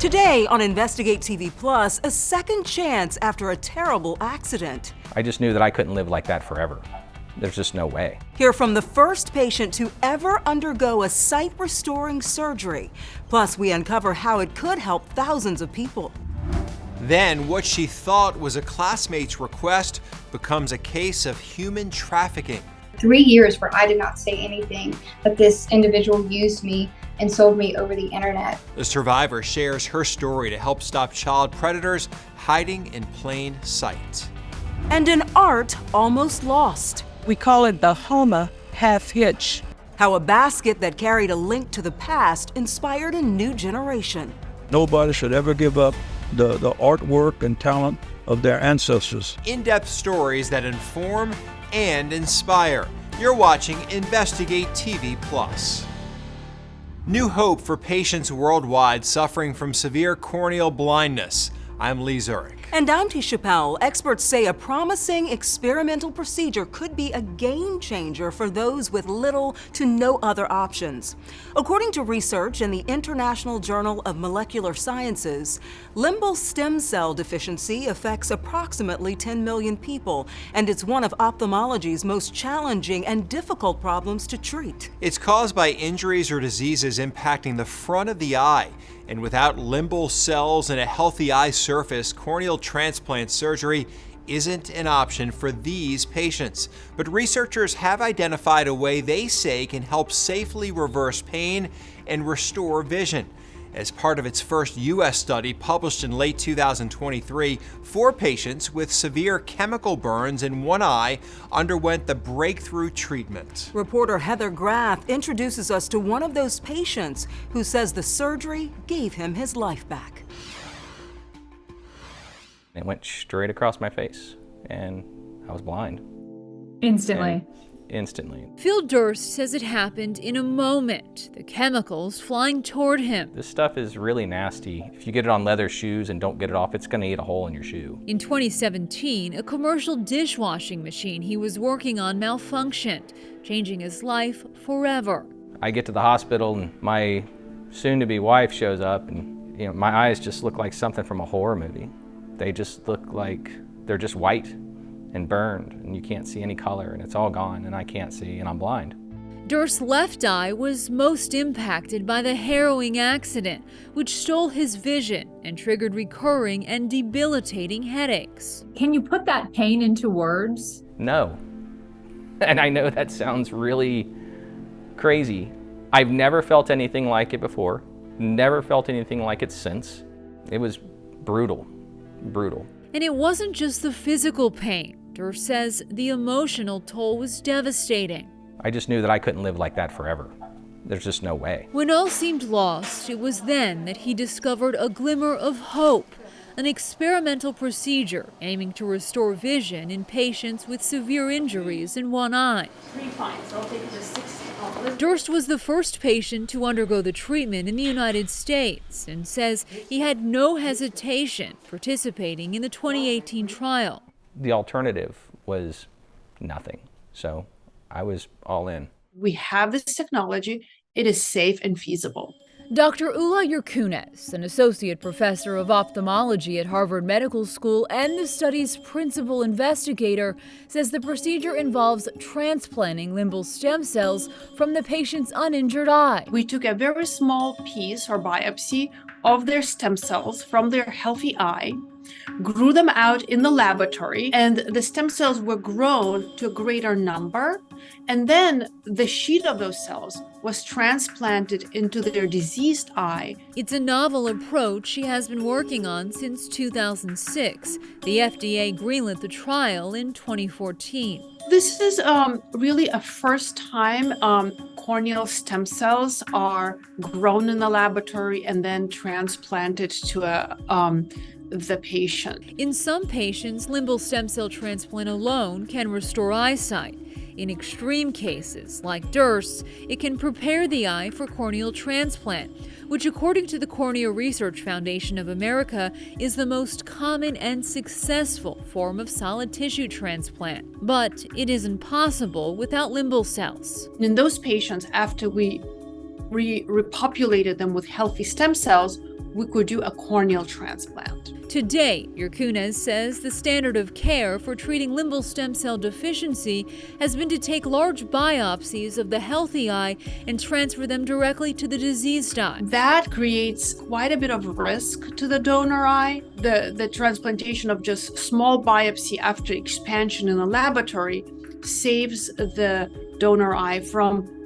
Today on Investigate TV Plus, a second chance after a terrible accident. I just knew that I couldn't live like that forever. There's just no way. Hear from the first patient to ever undergo a sight-restoring surgery. Plus, we uncover how it could help thousands of people. Then, what she thought was a classmate's request becomes a case of human trafficking. 3 years where I did not say anything, but this individual used me and sold me over the internet. The survivor shares her story to help stop child predators hiding in plain sight. And an art almost lost. We call it the Homer half hitch. How a basket that carried a link to the past inspired a new generation. Nobody should ever give up the artwork and talent of their ancestors. In-depth stories that inform and inspire. You're watching Investigate TV Plus. New hope for patients worldwide suffering from severe corneal blindness. I'm Lee Zurich. And I'm Tisha Powell. Experts say a promising experimental procedure could be a game changer for those with little to no other options. According to research in the International Journal of Molecular Sciences, limbal stem cell deficiency affects approximately 10 million people, and it's one of ophthalmology's most challenging and difficult problems to treat. It's caused by injuries or diseases impacting the front of the eye. And without limbal cells and a healthy eye surface, corneal transplant surgery isn't an option for these patients. But researchers have identified a way they say can help safely reverse pain and restore vision. As part of its first U.S. study published in late 2023, 4 patients with severe chemical burns in one eye underwent the breakthrough treatment. Reporter Heather Graff introduces us to one of those patients who says the surgery gave him his life back. It went straight across my face, and I was blind. Instantly. Instantly. Phil Durst says it happened in a moment, the chemicals flying toward him. This stuff is really nasty. If you get it on leather shoes and don't get it off, it's going to eat a hole in your shoe. In 2017, a commercial dishwashing machine he was working on malfunctioned, changing his life forever. I get to the hospital and my soon-to-be wife shows up, and my eyes just look like something from a horror movie. They just look like they're just white and burned, and you can't see any color, and it's all gone, and I can't see, and I'm blind. Durst's left eye was most impacted by the harrowing accident, which stole his vision and triggered recurring and debilitating headaches. Can you put that pain into words? No. And I know that sounds really crazy. I've never felt anything like it before, never felt anything like it since. It was brutal, brutal. And it wasn't just the physical pain. Durst says the emotional toll was devastating. I just knew that I couldn't live like that forever. There's just no way. When all seemed lost, it was then that he discovered a glimmer of hope, an experimental procedure aiming to restore vision in patients with severe injuries in one eye. 3 fine, so I'll take it to 6. Durst was the first patient to undergo the treatment in the United States and says he had no hesitation participating in the 2018 trial. The alternative was nothing, so I was all in. We have this technology. It is safe and feasible. Dr. Ula Yerkunes, an associate professor of ophthalmology at Harvard Medical School and the study's principal investigator, says the procedure involves transplanting limbal stem cells from the patient's uninjured eye. We took a very small piece or biopsy of their stem cells from their healthy eye, grew them out in the laboratory, and the stem cells were grown to a greater number. And then the sheet of those cells was transplanted into their diseased eye. It's a novel approach she has been working on since 2006. The FDA greenlit the trial in 2014. This is really a first time corneal stem cells are grown in the laboratory and then transplanted to the patient. In some patients, limbal stem cell transplant alone can restore eyesight. In extreme cases, like Durst's, it can prepare the eye for corneal transplant, which according to the Cornea Research Foundation of America is the most common and successful form of solid tissue transplant. But it isn't possible without limbal cells. In those patients, after we repopulated them with healthy stem cells, we could do a corneal transplant. To date, Yerkunes says the standard of care for treating limbal stem cell deficiency has been to take large biopsies of the healthy eye and transfer them directly to the diseased eye. That creates quite a bit of risk to the donor eye. The transplantation of just small biopsy after expansion in the laboratory saves the donor eye from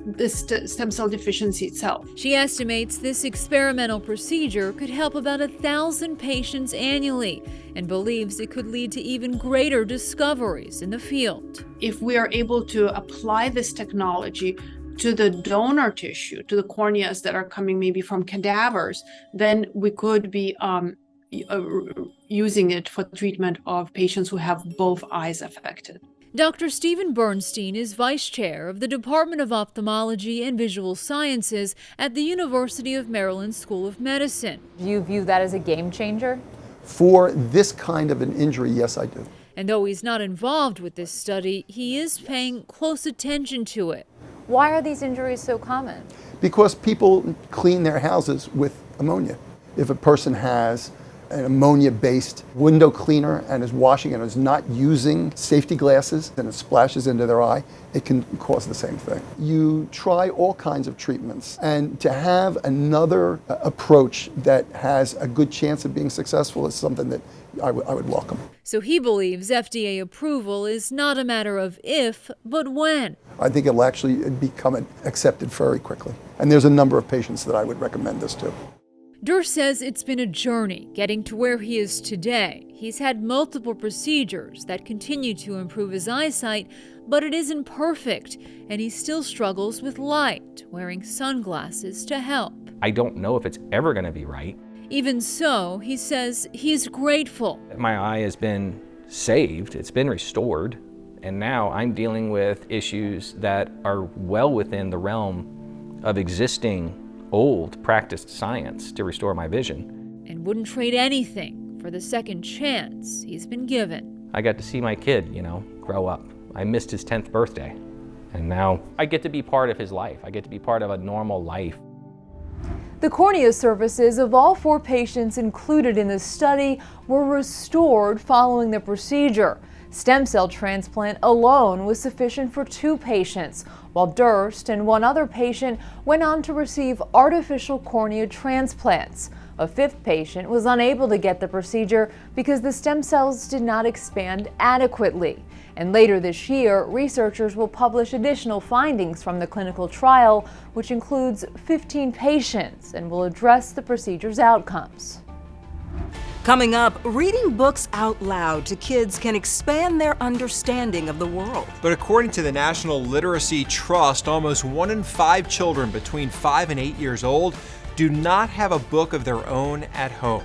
the stem cell deficiency itself. She estimates this experimental procedure could help about 1,000 patients annually and believes it could lead to even greater discoveries in the field. If we are able to apply this technology to the donor tissue, to the corneas that are coming maybe from cadavers, then we could be using it for treatment of patients who have both eyes affected. Dr. Stephen Bernstein is vice chair of the Department of Ophthalmology and Visual Sciences at the University of Maryland School of Medicine. Do you view that as a game changer? For this kind of an injury, yes, I do. And though he's not involved with this study, he is paying close attention to it. Why are these injuries so common? Because people clean their houses with ammonia. If a person has an ammonia-based window cleaner and is washing and is not using safety glasses and it splashes into their eye, it can cause the same thing. You try all kinds of treatments, and to have another approach that has a good chance of being successful is something that I would welcome. So he believes FDA approval is not a matter of if, but when. I think it'll actually become accepted very quickly. And there's a number of patients that I would recommend this to. Durst says it's been a journey getting to where he is today. He's had multiple procedures that continue to improve his eyesight, but it isn't perfect, and he still struggles with light, wearing sunglasses to help. I don't know if it's ever going to be right. Even so, he says he's grateful. My eye has been saved, it's been restored, and now I'm dealing with issues that are well within the realm of existing old practiced science to restore my vision. And wouldn't trade anything for the second chance he's been given. I got to see my kid, grow up. I missed his 10th birthday, and now I get to be part of his life. I get to be part of a normal life. The cornea surfaces of all 4 patients included in the study were restored following the procedure. Stem cell transplant alone was sufficient for 2 patients, while Durst and 1 other patient went on to receive artificial cornea transplants. A 5th patient was unable to get the procedure because the stem cells did not expand adequately. And later this year, researchers will publish additional findings from the clinical trial, which includes 15 patients, and will address the procedure's outcomes. Coming up, reading books out loud to kids can expand their understanding of the world. But according to the National Literacy Trust, almost 1 in 5 children between 5 and 8 years old do not have a book of their own at home.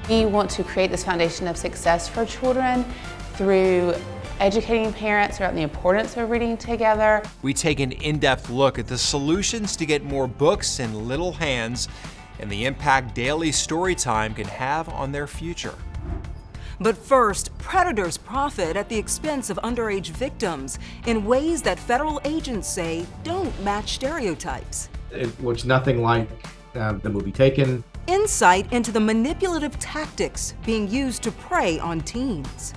We want to create this foundation of success for children through educating parents about the importance of reading together. We take an in-depth look at the solutions to get more books in little hands and the impact daily story time can have on their future. But first, predators profit at the expense of underage victims in ways that federal agents say don't match stereotypes. It was nothing like the movie Taken. Insight into the manipulative tactics being used to prey on teens.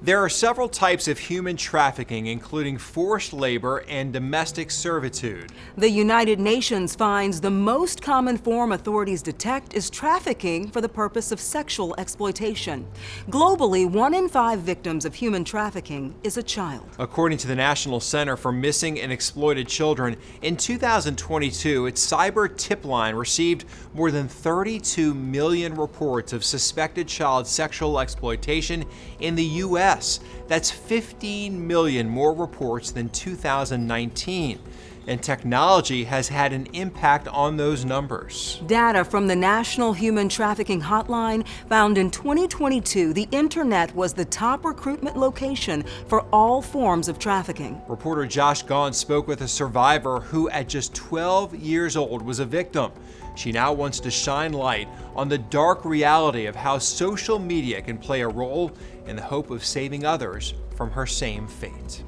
There are several types of human trafficking, including forced labor and domestic servitude. The United Nations finds the most common form authorities detect is trafficking for the purpose of sexual exploitation. Globally, 1 in 5 victims of human trafficking is a child. According to the National Center for Missing and Exploited Children, in 2022, its cyber tip line received more than 32 million reports of suspected child sexual exploitation in the U.S. That's 15 million more reports than 2019. and technology has had an impact on those numbers. Data from the National Human Trafficking Hotline found in 2022 the internet was the top recruitment location for all forms of trafficking. Reporter Josh Gaughan spoke with a survivor who at just 12 years old was a victim. She now wants to shine light on the dark reality of how social media can play a role in the hope of saving others from her same fate.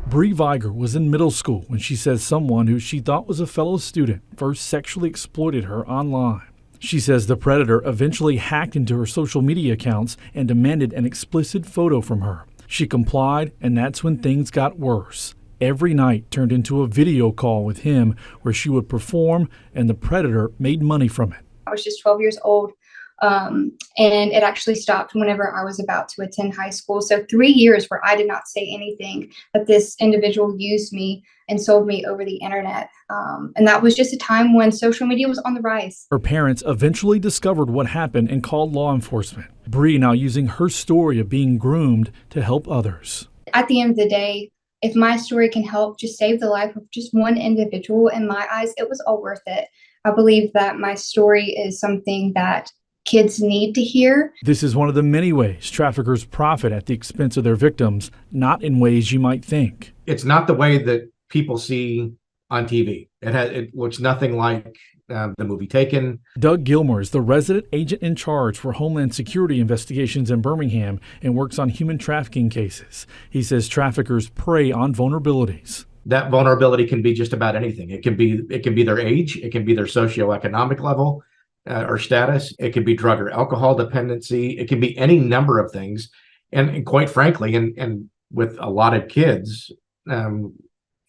Bree Viger was in middle school when she says someone who she thought was a fellow student first sexually exploited her online. She says the predator eventually hacked into her social media accounts and demanded an explicit photo from her. She complied, and that's when things got worse. Every night turned into a video call with him where she would perform, and the predator made money from it. I was just 12 years old, and it actually stopped whenever I was about to attend high school. So 3 years where I did not say anything, but this individual used me and sold me over the internet. And that was just a time when social media was on the rise. Her parents eventually discovered what happened and called law enforcement. Bree now using her story of being groomed to help others. At the end of the day, if my story can help just save the life of just one individual, in my eyes, it was all worth it. I believe that my story is something that kids need to hear. This is one of the many ways traffickers profit at the expense of their victims, not in ways you might think. It's not the way that people see on TV. It looks nothing like the movie Taken. Doug Gilmore is the resident agent in charge for Homeland Security investigations in Birmingham and works on human trafficking cases. He says traffickers prey on vulnerabilities. That vulnerability can be just about anything. It can be their age, it can be their socioeconomic level or status, it can be drug or alcohol dependency, it can be any number of things. And quite frankly, and with a lot of kids,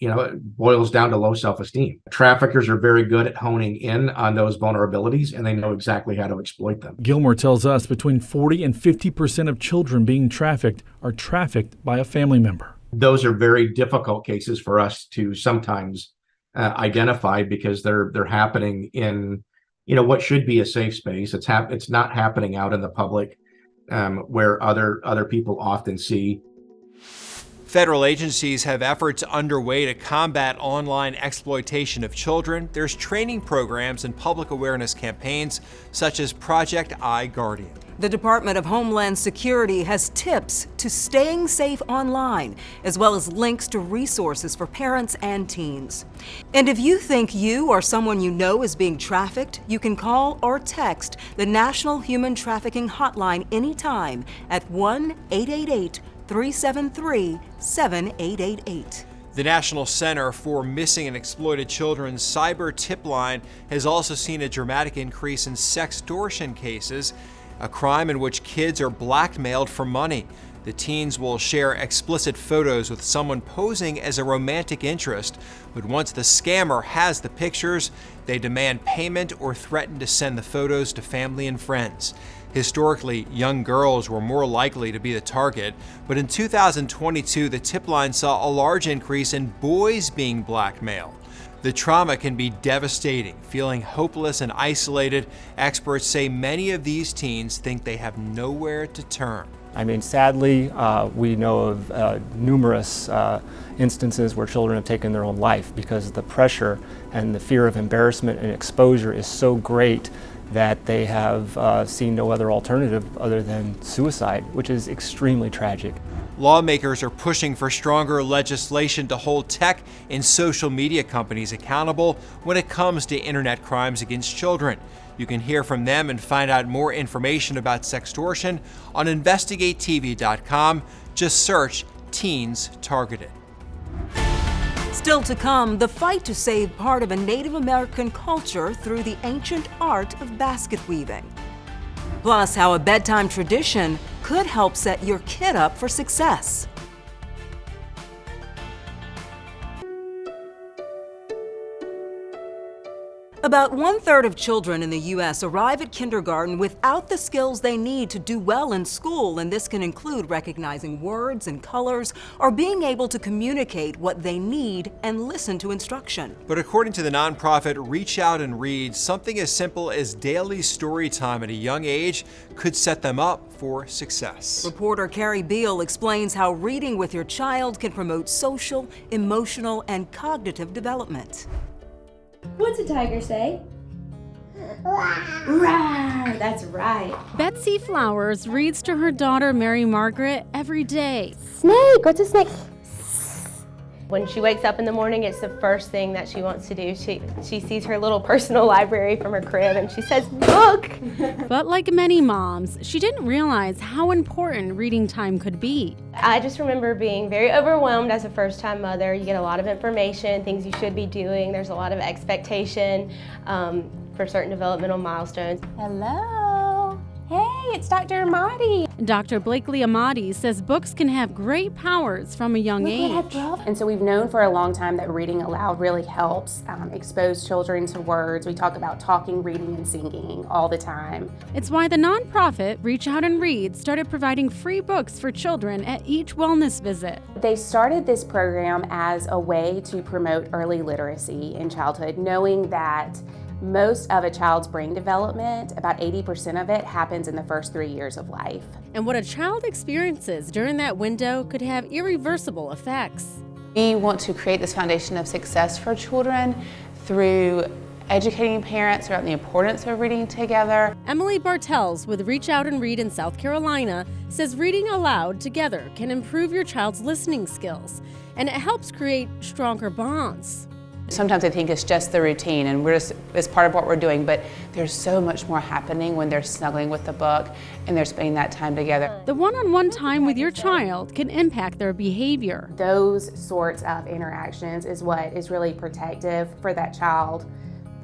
it boils down to low self-esteem. Traffickers are very good at honing in on those vulnerabilities, and they know exactly how to exploit them. Gilmore tells us between 40 and 50% of children being trafficked are trafficked by a family member. Those are very difficult cases for us to sometimes identify because they're happening in, what should be a safe space. It's not happening out in the public where other people often see. Federal agencies have efforts underway to combat online exploitation of children. There's training programs and public awareness campaigns such as Project iGuardian. The Department of Homeland Security has tips to staying safe online, as well as links to resources for parents and teens. And if you think you or someone you know is being trafficked, you can call or text the National Human Trafficking Hotline anytime at 1-888-373-7888. The National Center for Missing and Exploited Children's cyber tip line has also seen a dramatic increase in sextortion cases, a crime in which kids are blackmailed for money. The teens will share explicit photos with someone posing as a romantic interest, but once the scammer has the pictures, they demand payment or threaten to send the photos to family and friends. Historically, young girls were more likely to be the target, but in 2022, the tip line saw a large increase in boys being blackmailed. The trauma can be devastating. Feeling hopeless and isolated, experts say many of these teens think they have nowhere to turn. I mean, sadly, we know of numerous instances where children have taken their own life because the pressure and the fear of embarrassment and exposure is so great that they have seen no other alternative other than suicide, which is extremely tragic. Lawmakers are pushing for stronger legislation to hold tech and social media companies accountable when it comes to internet crimes against children. You can hear from them and find out more information about sextortion on InvestigateTV.com. Just search Teens Targeted. Still to come, the fight to save part of a Native American culture through the ancient art of basket weaving. Plus, how a bedtime tradition could help set your kid up for success. About 1/3 of children in the U.S. arrive at kindergarten without the skills they need to do well in school, and this can include recognizing words and colors or being able to communicate what they need and listen to instruction. But according to the nonprofit Reach Out and Read, something as simple as daily story time at a young age could set them up for success. Reporter Carrie Beal explains how reading with your child can promote social, emotional, and cognitive development. What's a tiger say? Rawr, that's right. Betsy Flowers reads to her daughter Mary Margaret every day. Snake, what's a snake? When she wakes up in the morning, it's the first thing that she wants to do. She sees her little personal library from her crib and she says, book! But like many moms, she didn't realize how important reading time could be. I just remember being very overwhelmed as a first-time mother. You get a lot of information, things you should be doing. There's a lot of expectation for certain developmental milestones. Hello. Hey, it's Dr. Amati. Dr. Blakely Amati says books can have great powers from a young age. And so we've known for a long time that reading aloud really helps expose children to words. We talk about talking, reading, and singing all the time. It's why the nonprofit Reach Out and Read started providing free books for children at each wellness visit. They started this program as a way to promote early literacy in childhood, knowing that most of a child's brain development, about 80% of it, happens in the first 3 years of life. And what a child experiences during that window could have irreversible effects. We want to create this foundation of success for children through educating parents about the importance of reading together. Emily Bartels with Reach Out and Read in South Carolina says reading aloud together can improve your child's listening skills, and it helps create stronger bonds. Sometimes I think it's just the routine and it's part of what we're doing, but there's so much more happening when they're snuggling with the book and they're spending that time together. The one-on-one time with your child can impact their behavior. Those sorts of interactions is what is really protective for that child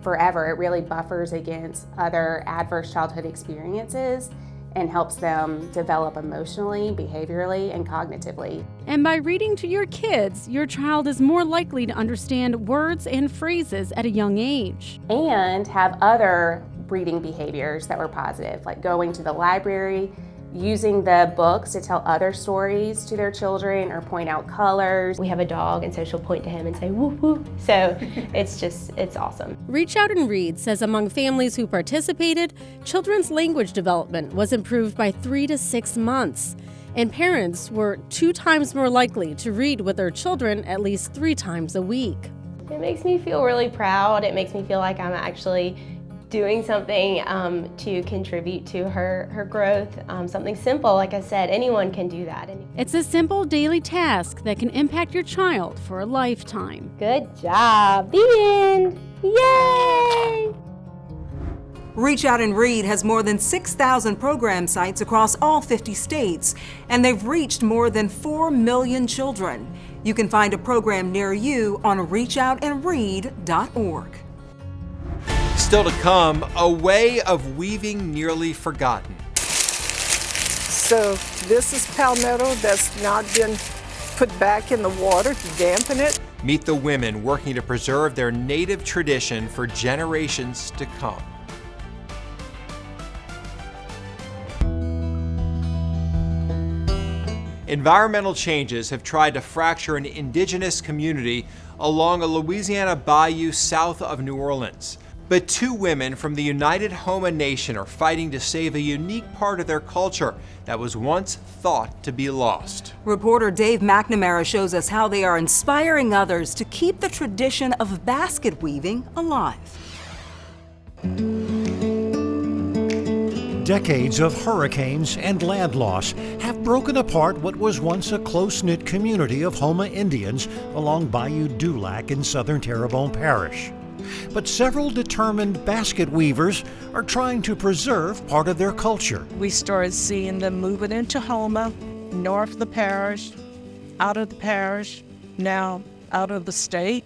forever. It really buffers against other adverse childhood experiences and helps them develop emotionally, behaviorally, and cognitively. And by reading to your kids, your child is more likely to understand words and phrases at a young age. And have other reading behaviors that were positive, like going to the library, using the books to tell other stories to their children or point out colors. We have a dog, and so she'll point to him and say, whoop, whoop. So it's awesome. Reach Out and Read says among families who participated, children's language development was improved by 3 to 6 months. And parents were 2 times more likely to read with their children at least 3 times a week. It makes me feel really proud. It makes me feel like I'm actually doing something to contribute to her growth. Something simple, like I said, anyone can do that. It's a simple daily task that can impact your child for a lifetime. Good job. The end. Yay! Reach Out and Read has more than 6,000 program sites across all 50 states, and they've reached more than 4 million children. You can find a program near you on reachotandread.org. Still to come, a way of weaving nearly forgotten. So this is palmetto that's not been put back in the water to dampen it. Meet the women working to preserve their native tradition for generations to come. Environmental changes have tried to fracture an indigenous community along a Louisiana bayou south of New Orleans. But 2 women from the United Homa Nation are fighting to save a unique part of their culture that was once thought to be lost. Reporter Dave McNamara shows us how they are inspiring others to keep the tradition of basket weaving alive. Decades of hurricanes and land loss have broken apart what was once a close-knit community of Homa Indians along Bayou Dulac in southern Terrebonne Parish. But several determined basket weavers are trying to preserve part of their culture. We started seeing them moving into Homa, north of the parish, out of the parish, now out of the state.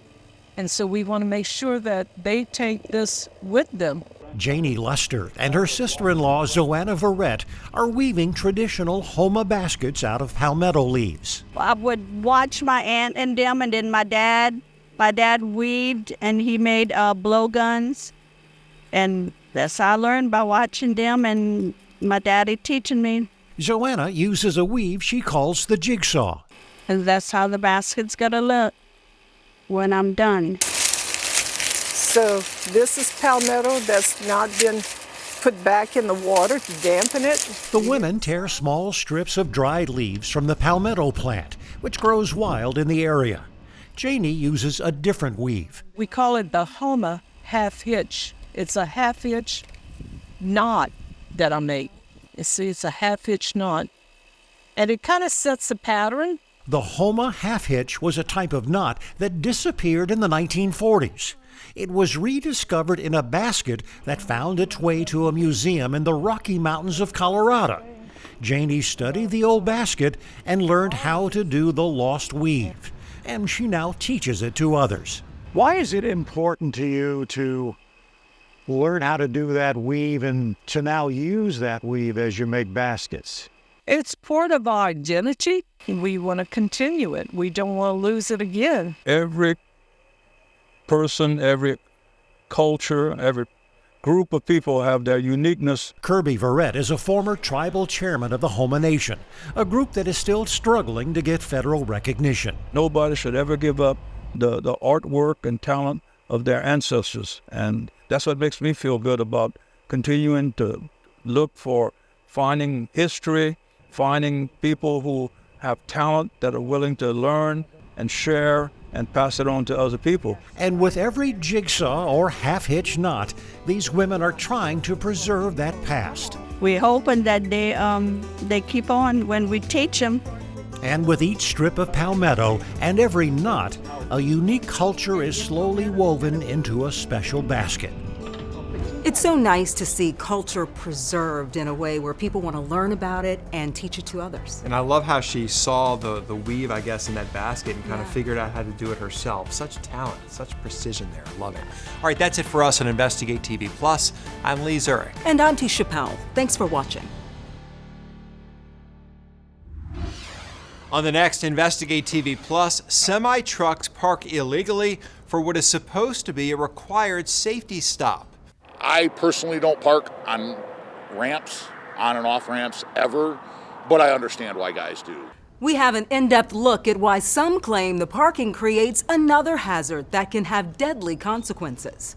And so we want to make sure that they take this with them. Janie Luster and her sister-in-law Zoanna Verrett are weaving traditional Homa baskets out of palmetto leaves. I would watch my aunt and them, and then my dad weaved, and he made blowguns And that's how I learned, by watching them and my daddy teaching me. Joanna uses a weave she calls the jigsaw. And that's how the basket's gonna look when I'm done. So this is palmetto that's not been put back in the water to dampen it. The women tear small strips of dried leaves from the palmetto plant, which grows wild in the area. Janie uses a different weave. We call it the Homa half hitch. It's a half hitch knot that I make. You see, it's a half hitch knot. And it kind of sets a pattern. The Homa half hitch was a type of knot that disappeared in the 1940s. It was rediscovered in a basket that found its way to a museum in the Rocky Mountains of Colorado. Janie studied the old basket and learned how to do the lost weave, and she now teaches it to others. Why is it important to you to learn how to do that weave and to now use that weave as you make baskets? It's part of our identity. We want to continue it. We don't want to lose it again. Every person, every culture, every group of people have their uniqueness. Kirby Verrett is a former tribal chairman of the Homa Nation, a group that is still struggling to get federal recognition. Nobody should ever give up the artwork and talent of their ancestors. And that's what makes me feel good about continuing to look for finding history, finding people who have talent that are willing to learn and share and pass it on to other people. And with every jigsaw or half-hitch knot, these women are trying to preserve that past. We're hoping that they keep on when we teach them. And with each strip of palmetto and every knot, a unique culture is slowly woven into a special basket. It's so nice to see culture preserved in a way where people want to learn about it and teach it to others. And I love how she saw the weave, I guess, in that basket and kind of figured out how to do it herself. Such talent, such precision there. I love it. All right, that's it for us on Investigate TV Plus. I'm Lee Zurich. And I'm T. Chappelle. Thanks for watching. On the next Investigate TV Plus, semi-trucks park illegally for what is supposed to be a required safety stop. I personally don't park on ramps, on and off ramps ever, but I understand why guys do. We have an in-depth look at why some claim the parking creates another hazard that can have deadly consequences.